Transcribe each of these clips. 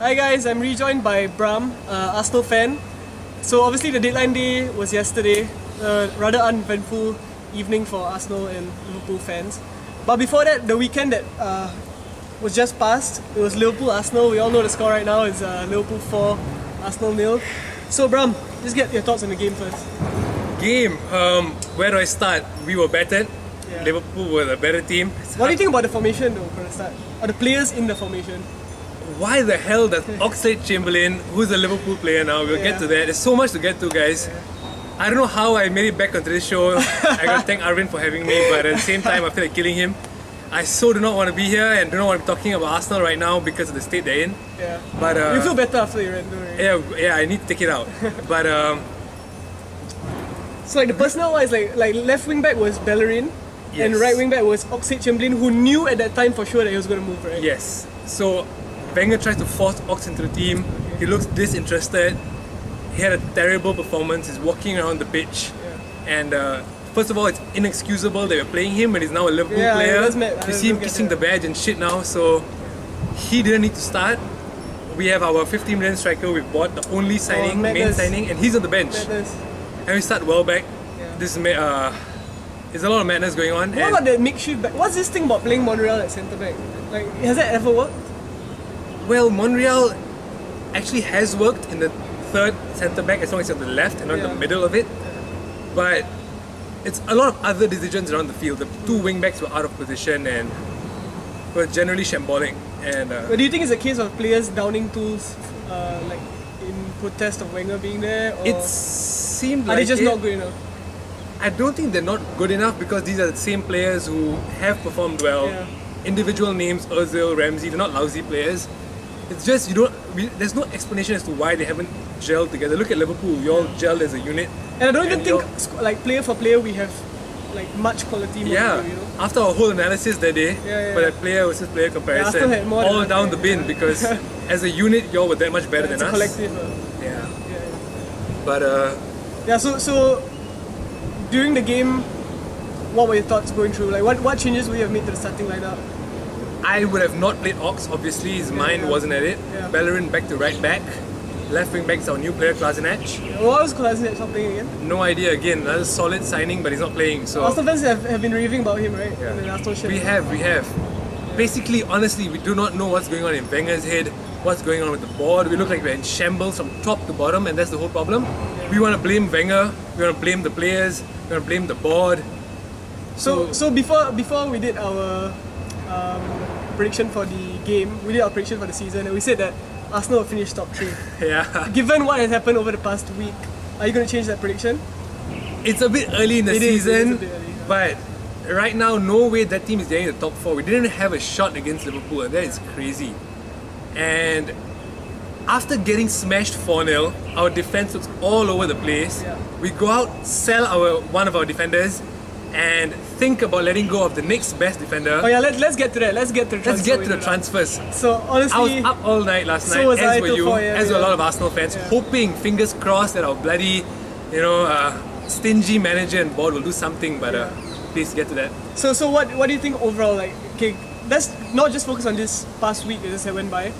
Hi guys, I'm rejoined by Brahm, Arsenal fan. So obviously the deadline day was yesterday, rather uneventful evening for Arsenal and Liverpool fans. But before that, the weekend that was just past, it was Liverpool-Arsenal. We all know the score right now is Liverpool 4, Arsenal 0. So Brahm, just get your thoughts on the game first. Game, where do I start? We were better. Yeah. Liverpool were the better team. What do you think about the formation though, for the start? Or the players in the formation? Why the hell does Oxlade-Chamberlain, who's a Liverpool player now, we'll get to that. There's so much to get to, guys. I don't know how I made it back onto this show. I gotta thank Arvind for having me, but at the same time I feel like killing him. I so do not want to be here and do not want to be talking about Arsenal right now because of the state they're in. Yeah. But you feel better after your rant, don't worry. Yeah, I need to take it out. But so like the personnel wise, like left wing back was Bellerin, and Yes. right wing back was Oxlade-Chamberlain, who knew at that time for sure that he was going to move, right? yes. So Wenger tries to force Ox into the team. He looks disinterested. He had a terrible performance. He's walking around the pitch. And first of all, it's inexcusable that we're playing him when he's now a Liverpool player. You see him kissing the badge and shit now. So he didn't need to start. We have our 50 million striker we bought, the only signing, main signing, and he's on the bench. Madness. And we start well back. Yeah. There's a lot of madness going on. What about the makeshift back? What's this thing about playing Monreal at centre back? Like, has that ever worked? Well, Monreal actually has worked in the third centre back as long as it's on the left and not in the middle of it. But it's a lot of other decisions around the field. The two wing backs were out of position and were generally shambolic. And But do you think it's a case of players downing tools, like in protest of Wenger being there? Or it seemed are like they just not good enough? I don't think they're not good enough because these are the same players who have performed well. Yeah. Individual names, Ozil, Ramsey, they're not lousy players. It's just there's no explanation as to why they haven't gelled together. Look at Liverpool, we all gelled as a unit. And I don't even think, like player for player, we have like much quality. You know? After our whole analysis that day, for that player versus player comparison, had more all than down the bin because as a unit, y'all were that much better than it's a us. collective. Yeah. Yeah. But So during the game, what were your thoughts going through? Like what changes would you have made to the starting lineup? I would have not played Ox, obviously, his mind wasn't at it. Yeah. Bellerin back to right back. Left wing back is our new player, Kolasinac. What was Kolasinac not playing again? No idea again, another solid signing, but he's not playing. So Arsenal fans have been raving about him, right? In the Arsenal shirt. we have. Basically, honestly, we do not know what's going on in Wenger's head, what's going on with the board. We look like we're in shambles from top to bottom, and that's the whole problem. We want to blame Wenger, we want to blame the players, we want to blame the board. So before we did our prediction for the game, we did our prediction for the season, and we said that Arsenal will finish top 3. Yeah. Given what has happened over the past week, are you going to change that prediction? It's a bit early in the It is season, a bit early, but right now, no way that team is getting the top 4. We didn't have a shot against Liverpool, and that is crazy. And after getting smashed 4-0, our defense was all over the place. Yeah. We go out, sell one of our defenders, and think about letting go of the next best defender. Oh yeah, let's get to that. Let's get to the Let's transfer get to the window. transfers. So honestly, I was up all night last So night, was I as were till you, 4 a.m., as were a yeah. lot of Arsenal fans, hoping, fingers crossed, that our bloody, stingy manager and board will do something. But please get to that. So what do you think overall? Like, okay, let's not just focus on this past week that just went by.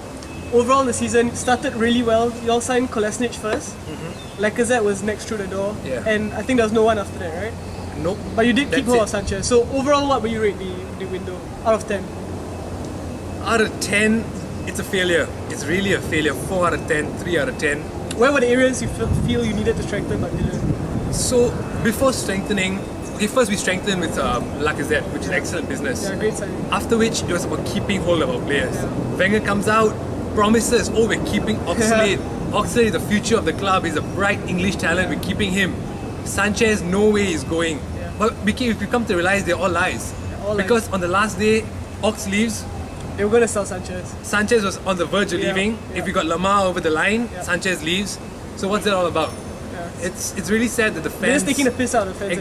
Overall, the season started really well. You all signed Kolasinac first. Lacazette was next through the door, and I think there was no one after that, right? Nope. But you did keep That's hold it. of Sanchez. So overall, what would you rate the window out of 10? Out of 10, it's a failure. It's really a failure. 4 out of 10, 3 out of 10. Where were the areas you feel you needed to strengthen but didn't? So before strengthening, first we strengthened with Lacazette, which is excellent business. Yeah, great signing. After which, it was about keeping hold of our players. Wenger comes out, promises, we're keeping Oxlade. Oxlade is the future of the club. He's a bright English talent. We're keeping him. Sanchez, no way he's going. But if we come to realize, they're all lies. Because on the last day, Ox leaves. They were going to sell Sanchez. Sanchez was on the verge of leaving. If we got Lamar over the line, Sanchez leaves. So what's that all about? It's really sad that the fans... They're just taking the piss out of the fans.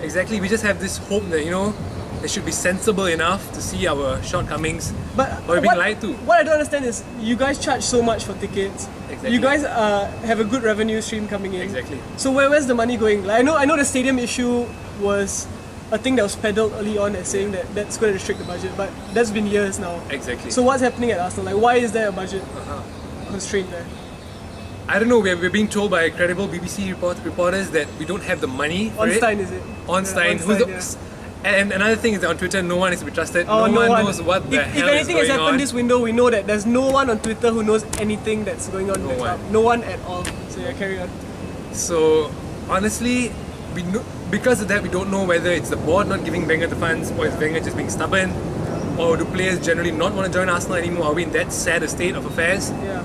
Exactly. We just have this hope that, they should be sensible enough to see our shortcomings. But we're being lied to. What I don't understand is you guys charge so much for tickets. Exactly. You guys have a good revenue stream coming in. Exactly. So where's the money going? Like, I know the stadium issue was a thing that was peddled early on as saying that that's going to restrict the budget, but that's been years now. Exactly. So what's happening at Arsenal? Like, why is there a budget constraint there? I don't know, we're being told by credible BBC reporters that we don't have the money for Ornstein, it. is it? Ornstein, Yeah, who's the, yeah. and another thing is that on Twitter, no one is to be trusted. Oh, no one knows what the if hell anything is has going happened on. this window, we know that there's no one on Twitter who knows anything that's going on in the club. No one at all. So yeah, carry on. So honestly, because of that, we don't know whether it's the board not giving Wenger the funds, or is Wenger just being stubborn, or do players generally not want to join Arsenal anymore? Are we in that sad a state of affairs? Yeah.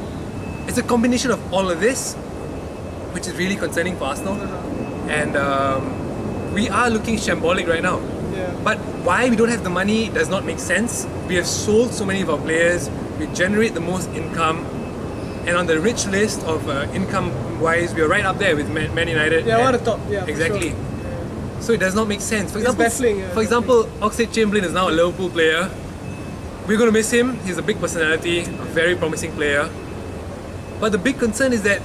It's a combination of all of this, which is really concerning for Arsenal, and we are looking shambolic right now. Yeah. But why we don't have the money does not make sense. We have sold so many of our players, we generate the most income, and on the rich list of income-wise, we are right up there with Man United. Yeah, one of the top. Yeah, for exactly. sure. So it does not make sense. For It's example, baffling, yeah, for example, Oxlade-Chamberlain is now a Liverpool player. We're going to miss him. He's a big personality, a very promising player. But the big concern is that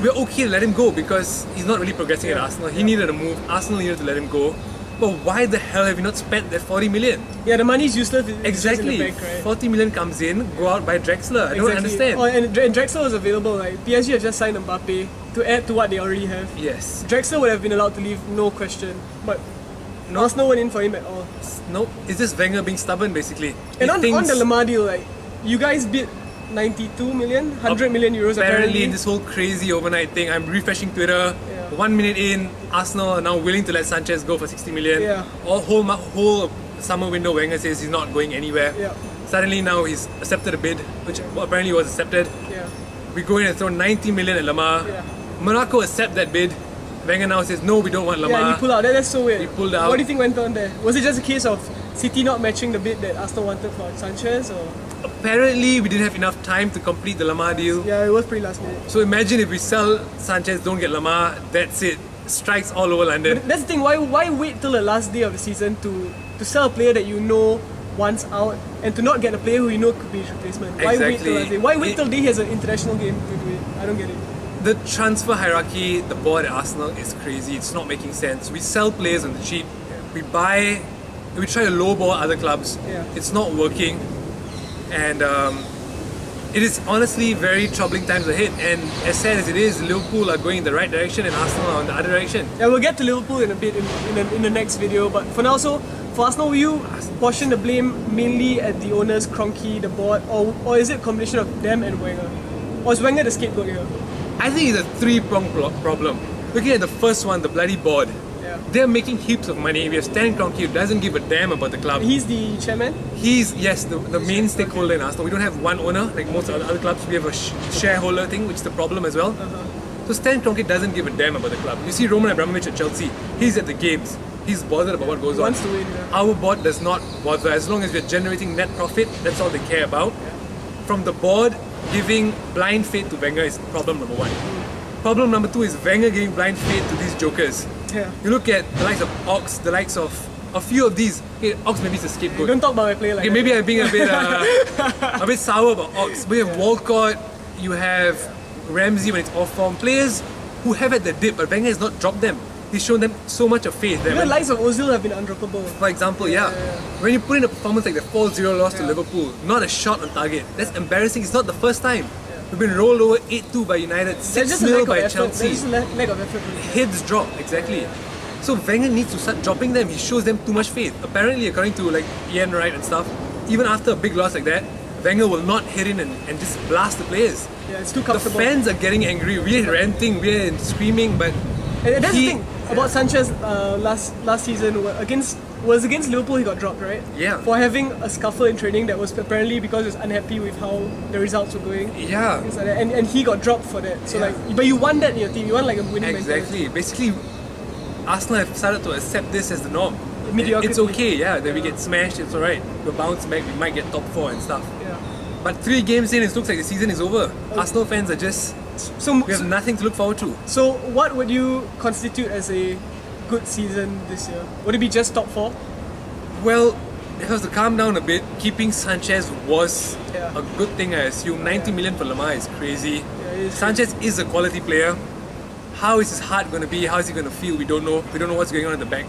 we're okay to let him go because he's not really progressing at Arsenal. He needed a move. Arsenal needed to let him go. But why the hell have you not spent that 40 million? Yeah, the money's useless. It's Exactly. just in the bank, right? 40 million comes in, go out buy Drexler. I don't understand. Oh, and Drexler was available. Like PSG have just signed Mbappe to add to what they already have. Yes. Drexler would have been allowed to leave, no question. But No. Arsenal went in for him at all. No, it's just Wenger being stubborn basically. And He on the thinks- Lamar deal, like you guys bid 92 million, 100 million euros Apparently, in this whole crazy overnight thing, I'm refreshing Twitter. Yeah. 1 minute in, Arsenal are now willing to let Sanchez go for 60 million. Yeah. Whole summer window, Wenger says he's not going anywhere. Yeah. Suddenly now he's accepted a bid, which apparently was accepted. Yeah. We go in and throw 90 million at Lamar. Yeah. Monaco accept that bid. Wenger now says no, we don't want Lamar. Yeah, and he pulled out. That's so weird. He pulled out. What do you think went on there? Was it just a case of City not matching the bid that Arsenal wanted for Sanchez, or? Apparently, we didn't have enough time to complete the Lamar deal. Yeah, it was pretty last minute. So imagine if we sell Sanchez, don't get Lamar, that's it. Strikes all over London. That's the thing. Why wait till the last day of the season to sell a player that you know wants out, and to not get a player who you know could be his replacement? Why wait till last day? Why wait till he has an international game to do it? I don't get it. The transfer hierarchy, the board at Arsenal is crazy. It's not making sense. We sell players on the cheap. We try to lowball other clubs. Yeah. It's not working. And it is honestly very troubling times ahead. And as sad as it is, Liverpool are going in the right direction and Arsenal are in the other direction. Yeah, we'll get to Liverpool in a bit in the next video. But for now, so for Arsenal, will you portion the blame mainly at the owners, Kroenke, the board, or is it a combination of them and Wenger? Or is Wenger the scapegoat here? I think it's a three-pronged problem. Looking at the first one, the bloody board. Yeah. They're making heaps of money. We have Stan Kroenke who doesn't give a damn about the club. He's the chairman. He's, yes, the main stakeholder in Arsenal. We don't have one owner like most of the other clubs. We have a shareholder thing, which is the problem as well. So Stan Kroenke doesn't give a damn about the club. You see Roman Abramovich at Chelsea. He's at the games. He's bothered about what goes on. Wants to win, yeah. Our board does not bother. As long as we're generating net profit, that's all they care about. From the board, giving blind faith to Wenger is problem number one. Problem number two is Wenger giving blind faith to these jokers. Yeah. You look at the likes of Ox, the likes of a few of these. Okay, Ox maybe is a scapegoat. Don't talk about my player like Okay, that. maybe I'm being a bit sour about Ox. We have Walcott, you have Ramsey when it's off form. Players who have had the dip, but Wenger has not dropped them. He's shown them so much of faith. That The when, likes of Ozil have been undroppable. for example, when you put in a performance like the 4-0 loss to Liverpool, not a shot on target, that's embarrassing. It's not the first time. We've been rolled over 8-2 by United, There's just a 6-0 lack of by effort. Chelsea. There's just a lack of effort. Heads drop, exactly. So Wenger needs to start dropping them. He shows them too much faith. Apparently, according to like Ian Wright and stuff, even after a big loss like that, Wenger will not hit in and just blast the players. Yeah, it's too The comfortable. fans are getting angry. We're ranting, we're screaming, but And that's he- the thing about Sanchez last season was against Liverpool. He got dropped, right? Yeah. For having a scuffle in training that was apparently because he was unhappy with how the results were going. yeah, Things like that. And he got dropped for that. So Yeah. but you want that in your team. You want like a winning mentality. exactly. Basically, Arsenal have started to accept this as the norm. Mediocrity. It's okay, that we get smashed, it's alright. We'll bounce back, we might get top 4 and stuff. Yeah. But 3 games in, it looks like the season is over. Arsenal fans are just, So we have nothing to look forward to. so what would you constitute as a good season this year? Would it be just top 4? Well, because to calm down a bit, keeping Sanchez was Yeah. a good thing, I assume. 90 million for Lamar is crazy. Yeah, it is Sanchez is a quality player. How is his heart going to be? How is he going to feel? We don't know. We don't know what's going on in the back.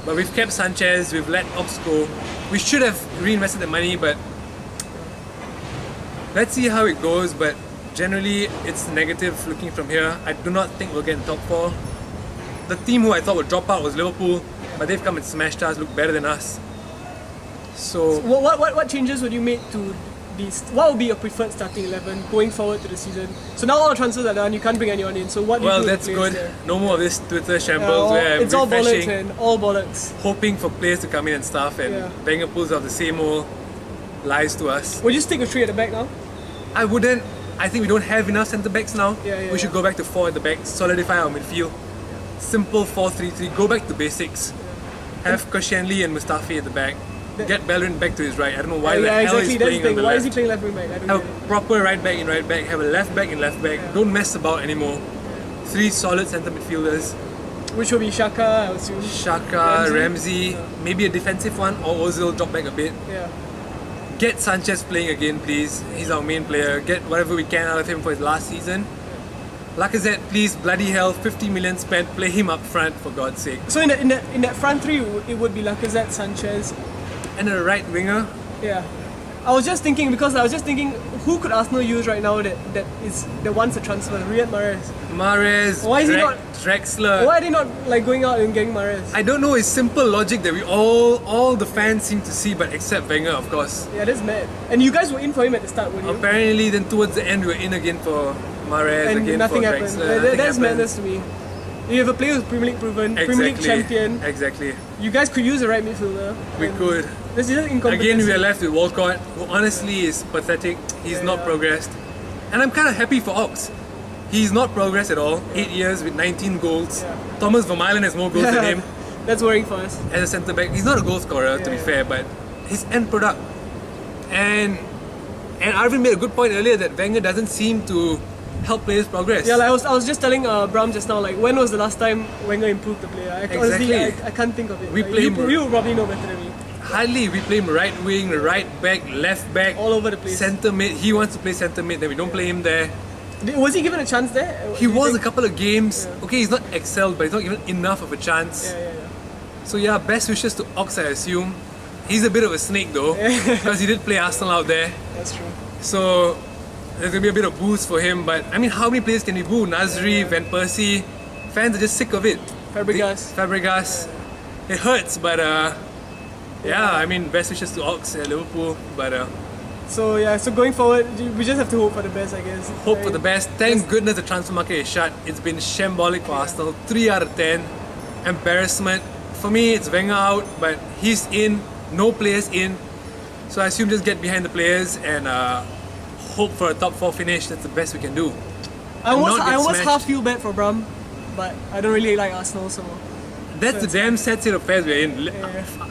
But we've kept Sanchez, we've let Ox go. We should have reinvested the money, but let's see how it goes. But generally, it's negative looking from here. I do not think we'll get in top 4. The team who I thought would drop out was Liverpool, but they've come and smashed us, look better than us. So What changes would you make to these? What would be your preferred starting 11 going forward to the season? So now all the transfers are done, you can't bring anyone in. So what do you do with that's the players good. there? No more of this Twitter shambles where It's I'm all bollocks, refreshing, man. All bollocks. hoping for players to come in and stuff, and Wenger pulls out the same old lies to us. Would you stick with 3 at the back now? I wouldn't. I think we don't have enough centre backs now. Yeah, we should go back to 4 at the back, solidify our midfield. Simple 4-3-3, go back to basics. Have Koscielny and Mustafi at the back. Get Bellerin back to his right. I don't know why the hell exactly. he's That's playing the on thing. the Why left. is he playing left wing back? I don't Have get it. a proper right back in right back. Have a left back in left back. Don't mess about anymore. 3 solid centre midfielders. Which will be Shaka, I assume. Xhaka, Ramsey, maybe a defensive one, or Ozil drop back a bit. Yeah. Get Sanchez playing again, please. He's our main player. Get whatever we can out of him for his last season. Lacazette, please, bloody hell, 50 million spent. Play him up front, for God's sake. So in that front 3, it would be Lacazette, Sanchez. And a right winger. Yeah. I was just thinking, who could Arsenal use right now that wants a transfer? Riyad Mahrez. Mahrez, Why is he not- Drexler. Why are they not like going out and getting Mahrez? I don't know, it's simple logic that we all the fans seem to see, but except Wenger, of course. Yeah, that's mad. And you guys were in for him at the start, weren't you? Apparently, then towards the end, we were in again for Mahrez, And again nothing for happened. Drexler. That's Nothing happened. madness to me. You have a player who's Premier League proven, Premier League champion. Exactly. You guys could use a right midfielder. We and could. This is just incompetence. Again, we are left with Walcott, who honestly is pathetic. He's not progressed. And I'm kind of happy for Ox. He's not progressed at all. 8 years with 19 goals. Yeah. Thomas Vermaelen has more goals than him That's worrying for us. as a centre back. He's not a goal scorer, to be fair, but his end product. And Arvin made a good point earlier that Wenger doesn't seem to help players progress. Yeah, like I was just telling Brahm just now, like when was the last time Wenger improved the player? Honestly, Exactly. I can't think of it. We Like, play you him- probably know better than me. Hardly. We play him right wing, right back, left back, All over the place. centre mid. He wants to play centre mid, then we don't play him there. Was he given a chance there? He was a couple of games. Okay, he's not excelled, but he's not given enough of a chance. Yeah. So yeah, best wishes to Ox, I assume. He's a bit of a snake though, because he did play Arsenal out there. That's true. So there's gonna be a bit of boost for him. But I mean, how many players can we boo? Nasri, Van Persie. Fans are just sick of it. Fabregas. Fabregas. It hurts, but yeah, I mean, best wishes to Ox at Liverpool. But So going forward, we just have to hope for the best, I guess. hope for the best. Thank goodness the transfer market is shut. It's been shambolic for Arsenal. 3 out of 10. Embarrassment. For me, it's Wenger out, but he's in. No players in. So I assume just get behind the players and hope for a top 4 finish. That's the best we can do. I almost smashed. half feel bad for Brahm, but I don't really like Arsenal, so That's the damn sad state of affairs we're in.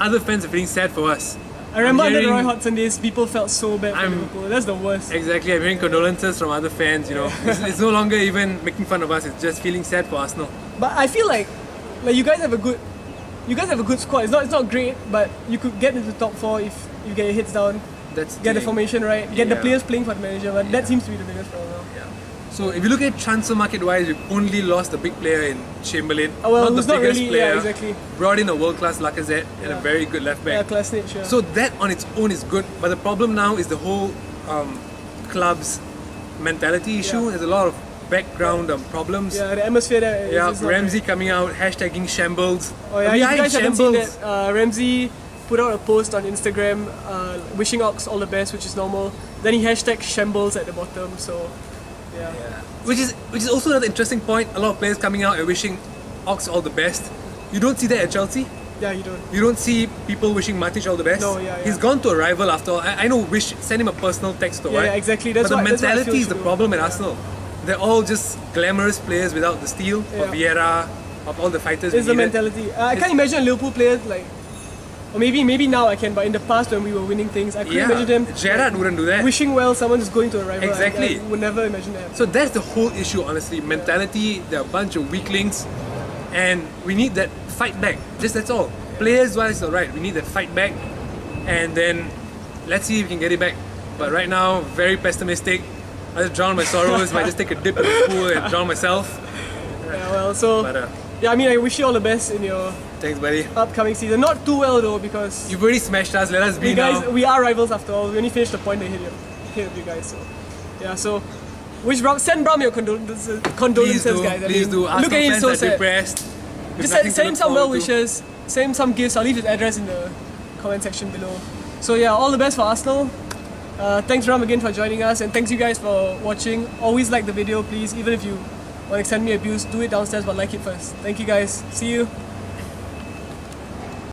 Other fans are feeling sad for us. I remember I'm under the Roy hearing- Hodgson days, people felt so bad for Liverpool. That's the worst. Exactly, I'm hearing condolences from other fans, you know. It's no longer even making fun of us, it's just feeling sad for Arsenal. But I feel like you guys have a good squad. It's not great, but you could get into the top 4 if you get your heads down, That's get the formation right, get the Yeah. players playing for the manager. But that seems to be the biggest problem. So if you look at transfer market wise, we've only lost a big player in Chamberlain. Well, not who's the not biggest really, player. yeah, exactly. Brought in a world class Lacazette and a very good left Yeah, back. class niche, sure. So that on its own is good, but the problem now is the whole club's mentality issue. Yeah. There's a lot of background problems. yeah, the atmosphere there is Yeah, is not Ramsey great. coming out, hashtagging shambles. Oh yeah, We you are in guys haven't seen shambles. that. Ramsey put out a post on Instagram wishing Ox all the best, which is normal. Then he hashtagged shambles at the bottom, so yeah. Which is also another interesting point. A lot of players coming out and wishing Ox all the best. You don't see that at Chelsea. Yeah, you don't. You don't see people wishing Matic all the best. No, yeah. He's gone to a rival after all. I know, send him a personal text or Yeah, what. yeah, exactly. That's but the what- that's what I feel mentality is should the do. problem at Yeah. Arsenal. They're all just glamorous players without the steel of Yeah. Vieira, of all the fighters. It's we the needed. mentality. I can't imagine a Liverpool players like, or maybe now I can, but in the past when we were winning things, I couldn't imagine them Gerrard wouldn't do that. wishing well someone just going to a rival. Exactly. I would never imagine that. So that's the whole issue, honestly. Mentality, they're a bunch of weaklings, and we need that fight back. Just that's all. Players wise, alright, we need that fight back, and then let's see if we can get it back. But right now, very pessimistic. I just drown my sorrows, might just take a dip in the pool and drown myself. Yeah, well, so But yeah, I mean, I wish you all the best in your Thanks, buddy. upcoming season. Not too well though, because You've already smashed us. Let us be we guys, now. we are rivals after all. We only finished the point ahead of you guys. So yeah, so send Brahm your condolences, Please do. guys. Please do. Look Arsenal at him, fans so are sad. depressed. with Just nothing to send look some well forward to. wishes, send some gifts. I'll leave his address in the comment section below. So yeah, all the best for Arsenal. Thanks Ram again for joining us, and thanks you guys for watching. Always like the video, please. Even if you want to send me abuse, do it downstairs, but like it first. Thank you guys. See you.